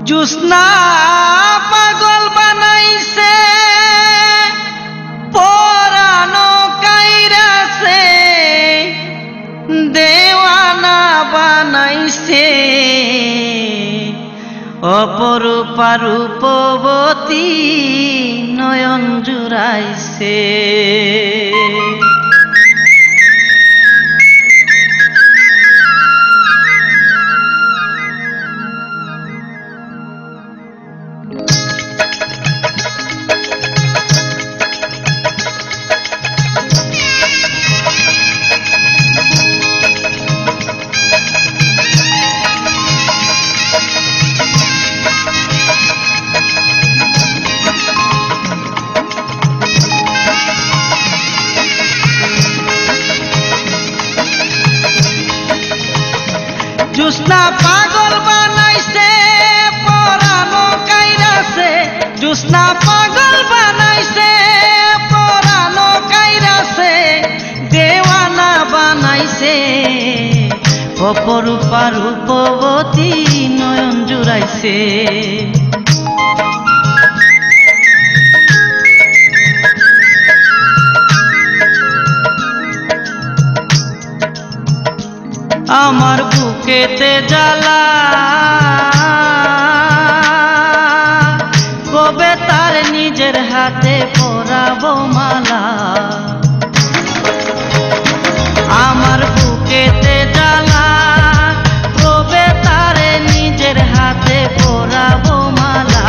জুস্না পাগল বানাইছে পরানো কাইরাছে দেওয়ানা বানাইছে অপরূপা রূপবতী নয়ন জুড়াইছে। জুস্না পাগল বানাইছে পরানো কাইরাছে, জুস্না পাগল বানাইছে পরানো কাইরাছে দেওয়ানা বানাইছে অপরূপা রূপবতী নয়ন জুড়াইছে। আমার বুকেতে জ্বালা কবে তার নিজের হাতে পরাবো মালা। আমার বুকেতে জ্বালা কবে তার নিজের হাতে পরাবো মালা।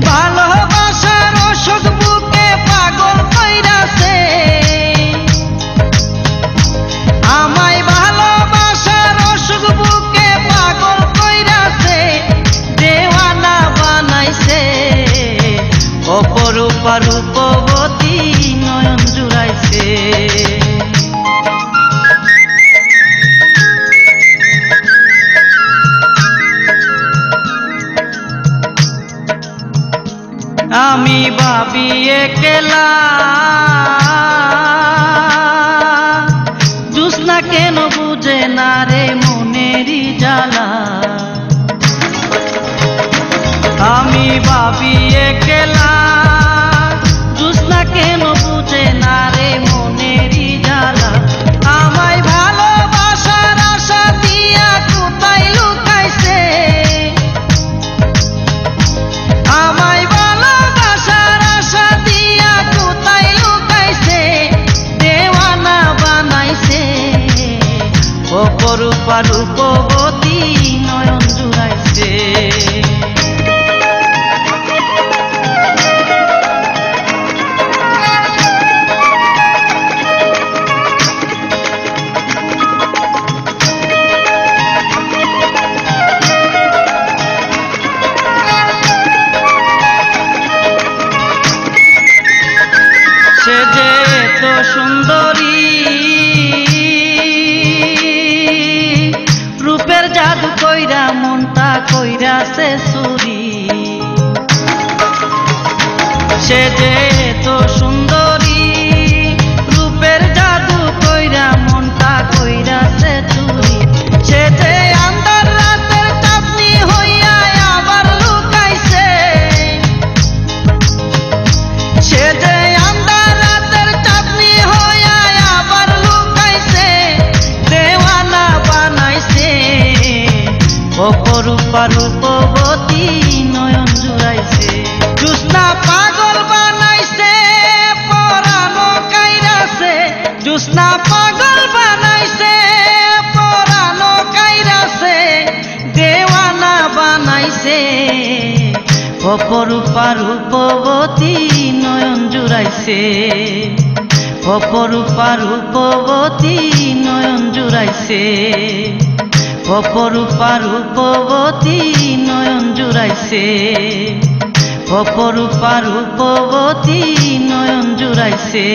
ভালোবাসার অসুখ বুকে পাগল কইরাছে আমায়, ভালোবাসার অসুখ বুকে পাগল কইরাছে দেওয়ানা বানাইছে অপরূপা রূপবতী নয়ন জুড়াইছে। আমি ভাবি একলা জুস্না কেন বুঝে না রে মনেরই জ্বালা। আমি ভাবি একলা জুস্না কেন বুঝে না রে মনেরই জ্বালা। আমায় ভালোবাসার আশা দিয়া কোথায় লুকাইছে, আমায় ভালোবাসার আশা দিয়া কোথায় লুকাইছে দেওয়ানা বানাইছে অপরূপা রূপবতী নয়ন জুড়াইছে। সে যে এত সুন্দরী রূপের জাদু কইরা মনটা কইরাছে চুরি। সে যে এত সুন্দরী রূপের জাদু কইরা মনটা কইরাছে চুরি। সে যে আন্ধার রাতের চাঁদনি হইয়া আবার লুকাইছে, সে যে আন্ধার রাতের চাঁদনি হইয়া আবার লুকাইছে দেওয়ানা বানাইছে অপরূপা রূপবতী নয়ন জুড়াইছে। জুস্না পাগল বানাইছে পরানো কাইরাছে, জুস্না পাগল বানাইছে পরানো কাইরাছে দেওয়ানা বানাইছে অপরূপা রূপবতী নয়ন জুড়াইছে অপরূপা রূপবতী নয়ন জুড়াইছে অপরূপা রূপবতী নয়ন জুড়াইছে অপরূপা রূপবতী নয়ন জুড়াইছে।